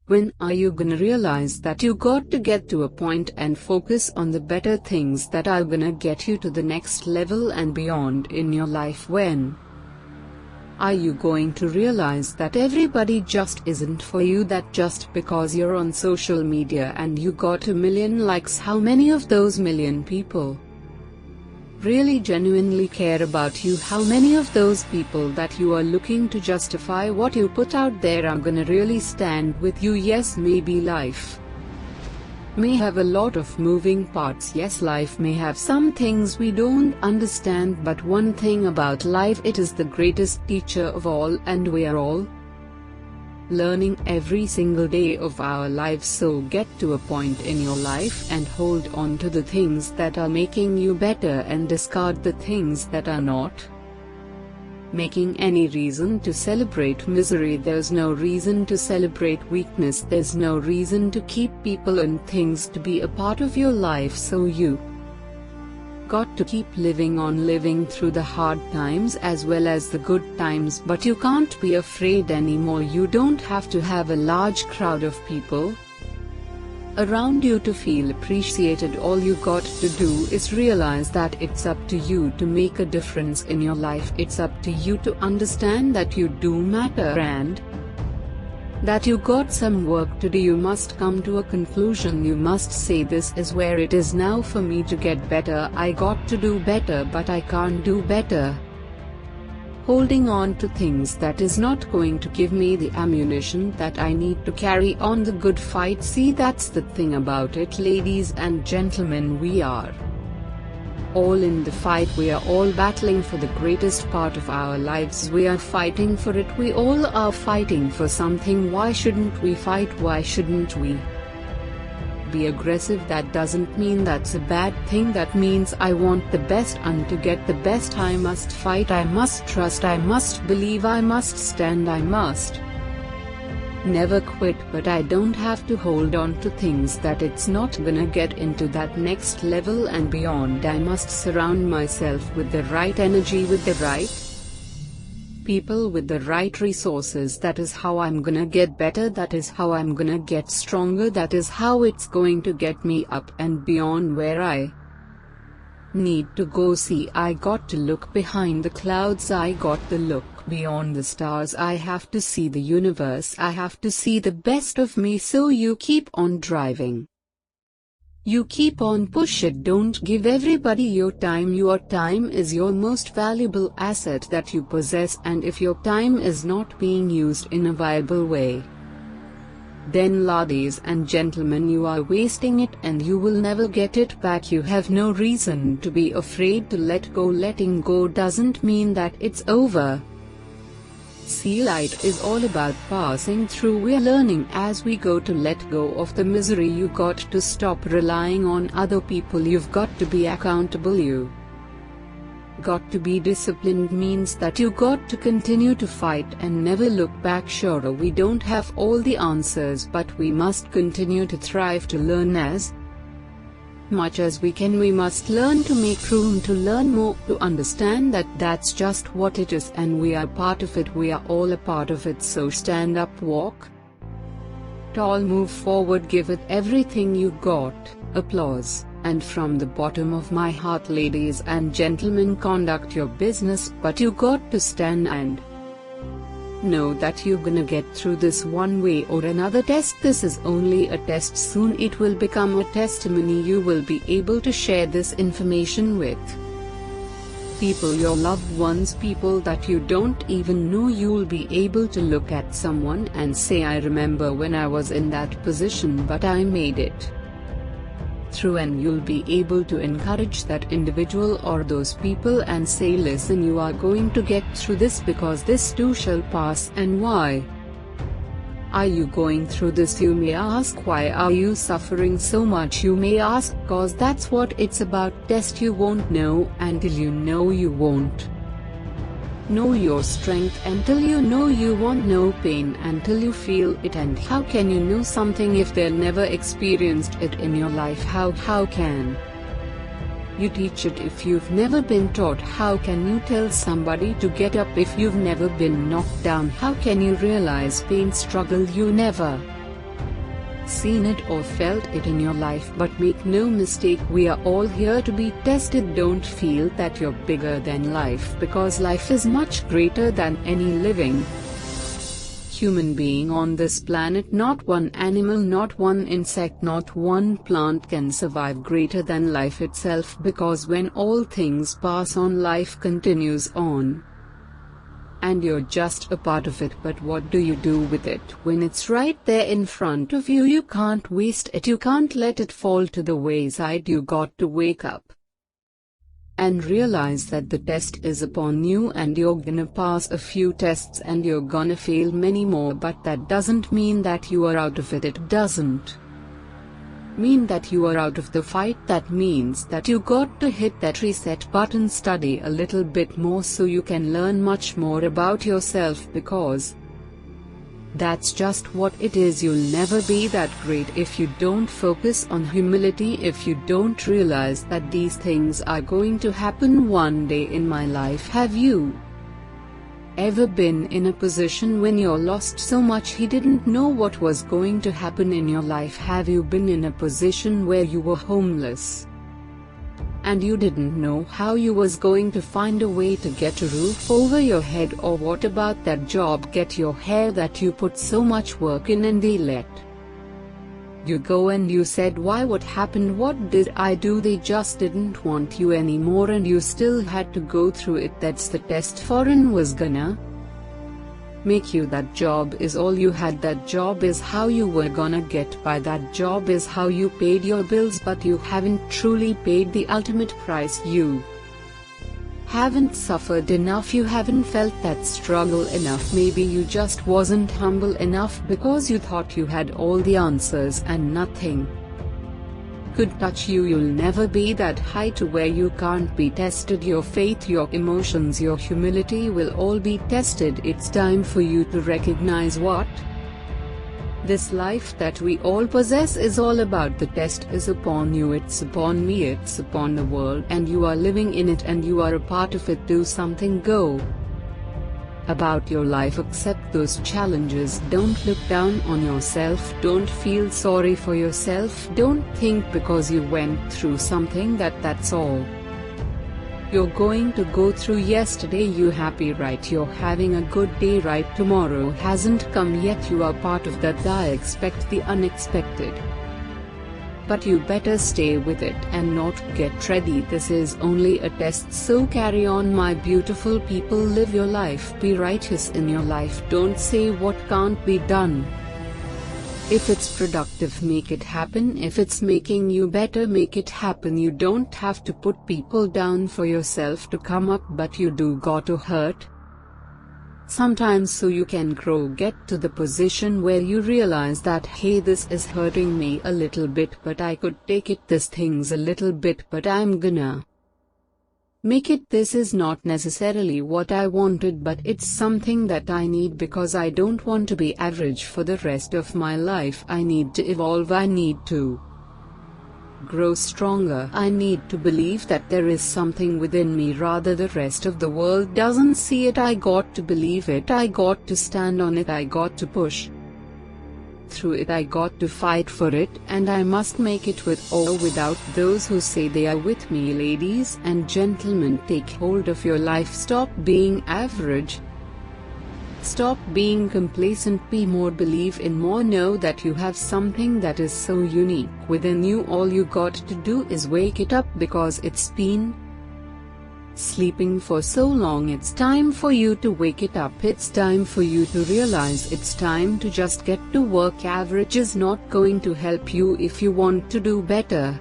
When are you gonna realize that you got to get to a point and focus on the better things that are gonna get you to the next level and beyond in your life? When are you going to realize that everybody just isn't for you, that just because you're on social media and you got a million likes, how many of those million people really genuinely care about you? How many of those people that you are looking to justify what you put out there are gonna really stand with you? Yes, maybe life may have a lot of moving parts. Yes, life may have some things we don't understand, but one thing about life, it is the greatest teacher of all, and we are all learning every single day of our lives. So get to a point in your life and hold on to the things that are making you better and discard the things that are not making any reason to celebrate misery. There's no reason to celebrate weakness. There's no reason to keep people and things to be a part of your life. So you got to keep living on, living through the hard times as well as the good times, but you can't be afraid anymore. You don't have to have a large crowd of people around you to feel appreciated. All you got to do is realize that it's up to you to make a difference in your life. It's up to you to understand that you do matter and that you got some work to do. You must come to a conclusion. You must say, this is where it is now for me to get better. I got to do better, but I can't do better. Holding on to things that is not going to give me the ammunition that I need to carry on the good fight. See, that's the thing about it, ladies and gentlemen. We are all in the fight. We are all battling for the greatest part of our lives. We are fighting for it. We all are fighting for something. Why shouldn't we fight? Why shouldn't we be aggressive? That doesn't mean that's a bad thing. That means I want the best, and to get the best I must fight, I must trust, I must believe, I must stand, I must never quit. But I don't have to hold on to things that it's not gonna get into that next level and beyond. I must surround myself with the right energy, with the right people, with the right resources. That is how I'm gonna get better. That is how I'm gonna get stronger. That is how it's going to get me up and beyond where I need to go. See, I got to look behind the clouds. I got to look beyond the stars. I have to see the universe. I have to see the best of me. So you keep on driving. You keep on push it. Don't give everybody your time. Your time is your most valuable asset that you possess, and if your time is not being used in a viable way, then ladies and gentlemen, you are wasting it and you will never get it back. You have no reason to be afraid to let go. Letting go doesn't mean that it's over. See, light is all about passing through. We're learning as we go to let go of the misery. You got to stop relying on other people. You've got to be accountable. You got to be disciplined. Means that you got to continue to fight and never look back. Sure, we don't have all the answers, but we must continue to thrive, to learn as much as we can. We must learn to make room to learn more, to understand that that's just what it is and we are part of it. We are all a part of it. So stand up, walk tall, move forward, give it everything you got. Applause. And from the bottom of my heart, ladies and gentlemen, conduct your business, but you got to stand and know that you're gonna get through this one way or another. Test. This is only a test. Soon it will become a testimony. You will be able to share this information with people, your loved ones, people that you don't even know. You'll be able to look at someone and say, I remember when I was in that position, but I made it through. And you'll be able to encourage that individual or those people and say, listen, you are going to get through this, because this too shall pass. And why are you going through this? You may ask, why are you suffering so much? You may ask, cause that's what it's about. Test. You won't know until you know you won't know your strength, until you know you won't know pain, until you feel it. And how can you know something if they've never experienced it in your life? How can you teach it if you've never been taught? How can you tell somebody to get up if you've never been knocked down? How can you realize pain, struggle? You never seen it or felt it in your life, but make no mistake, we are all here to be tested. Don't feel that you're bigger than life, because life is much greater than any living human being on this planet. Not one animal, not one insect, not one plant can survive greater than life itself, because when all things pass on, life continues on. And you're just a part of it. But what do you do with it when it's right there in front of you? You can't waste it, you can't let it fall to the wayside. You got to wake up and realize that the test is upon you, and you're gonna pass a few tests and you're gonna fail many more, but that doesn't mean that you are out of it. It doesn't mean that you are out of the fight. That means that you got to hit that reset button, study a little bit more so you can learn much more about yourself, because that's just what it is. You'll never be that great if you don't focus on humility, if you don't realize that these things are going to happen one day in my life. Have you ever been in a position when you're lost so much you didn't know what was going to happen in your life? Have you been in a position where you were homeless and you didn't know how you was going to find a way to get a roof over your head? Or what about that job, get your hair that you put so much work in, and they let you go and you said, why, what happened, what did I do? They just didn't want you anymore and you still had to go through it. That's the test. Foreign was gonna make you. That job is all you had, that job is how you were gonna get by, that job is how you paid your bills, but you haven't truly paid the ultimate price. You haven't suffered enough, you haven't felt that struggle enough. Maybe you just wasn't humble enough because you thought you had all the answers and nothing could touch you. You'll never be that high to where you can't be tested. Your faith, your emotions, your humility will all be tested. It's time for you to recognize what this life that we all possess is all about. The test is upon you, it's upon me, it's upon the world, and you are living in it and you are a part of it. Do something, go about your life, accept those challenges. Don't look down on yourself, don't feel sorry for yourself, don't think because you went through something that's all you're going to go through. Yesterday you happy, right? You're having a good day, right? Tomorrow hasn't come yet, you are part of that. I expect the unexpected, but you better stay with it and not get ready. This is only a test, so carry on, my beautiful people. Live your life, be righteous in your life. Don't say what can't be done. If it's productive, make it happen. If it's making you better, make it happen. You don't have to put people down for yourself to come up, but you do got to hurt sometimes so you can grow. Get to the position where you realize that, hey, this is hurting me a little bit, but I could take it. This thing's a little bit, but I'm gonna make it. This is not necessarily what I wanted, but it's something that I need, because I don't want to be average for the rest of my life. I need to evolve, I need to grow stronger. I need to believe that there is something within me, rather the rest of the world doesn't see it. I got to believe it, I got to stand on it, I got to push through it, I got to fight for it, and I must make it with or without those who say they are with me. Ladies and gentlemen, take hold of your life. Stop being average. Stop being complacent. Be more, believe in more. Know that you have something that is so unique within you. All you got to do is wake it up, because it's been sleeping for so long. It's time for you to wake it up. It's time for you to realize it's time to just get to work. Average is not going to help you. If you want to do better,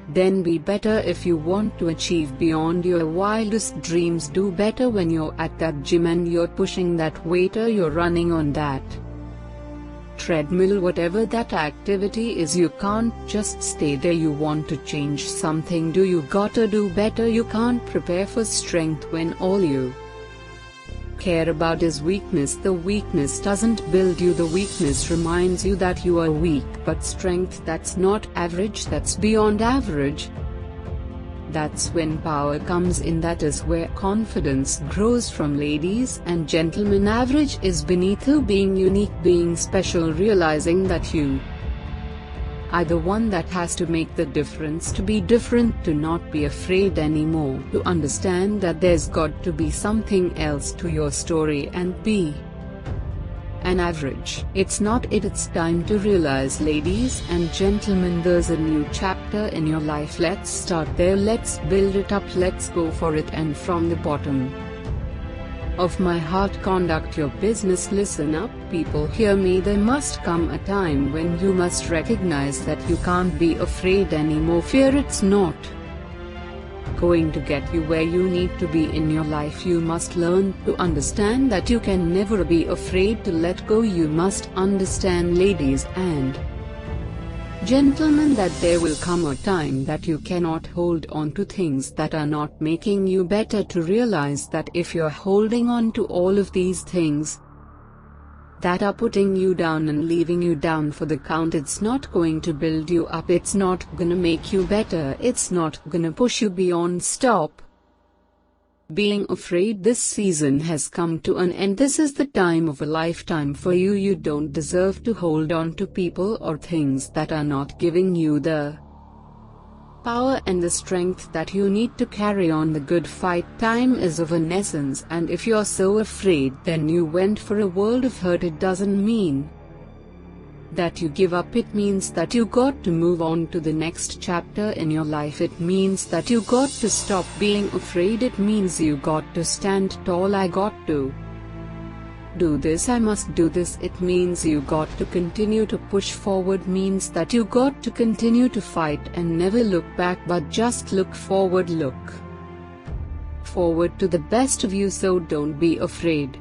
then be better. If you want to achieve beyond your wildest dreams, do better. When you're at that gym and you're pushing that weight, or you're running on that treadmill, whatever that activity is, you can't just stay there. You want to change something, you gotta do better. You can't prepare for strength when all you care about is weakness. The weakness doesn't build you, the weakness reminds you that you are weak. But strength, that's not average, that's beyond average. That's when power comes in. That is where confidence grows from. Ladies and gentlemen, average is beneath you. Being unique, being special, realizing that you are the one that has to make the difference. To be different, to not be afraid anymore, to understand that there's got to be something else to your story and be an average. It's not it, it's time to realize. Ladies and gentlemen, there's a new chapter in your life. Let's start there, let's build it up, let's go for it, and from the bottom of my heart, conduct your business. Listen up, people, hear me. There must come a time when you must recognize that you can't be afraid anymore. Fear, it's not going to get you where you need to be in your life. You must learn to understand that you can never be afraid to let go. You must understand, ladies and gentlemen, that there will come a time that you cannot hold on to things that are not making you better. To realize that if you're holding on to all of these things that are putting you down and leaving you down for the count, it's not going to build you up, it's not gonna make you better, it's not gonna push you beyond. Stop being afraid. This season has come to an end. This is the time of a lifetime for you. You don't deserve to hold on to people or things that are not giving you the power and the strength that you need to carry on the good fight. Time is of an essence, and if you're so afraid, then you went for a world of hurt. It doesn't mean that you give up, it means that you got to move on to the next chapter in your life. It means that you got to stop being afraid. It means you got to stand tall. I got to do this, I must do this. It means you got to continue to push forward, means that you got to continue to fight and never look back, but just look forward. Look forward to the best of you, so don't be afraid.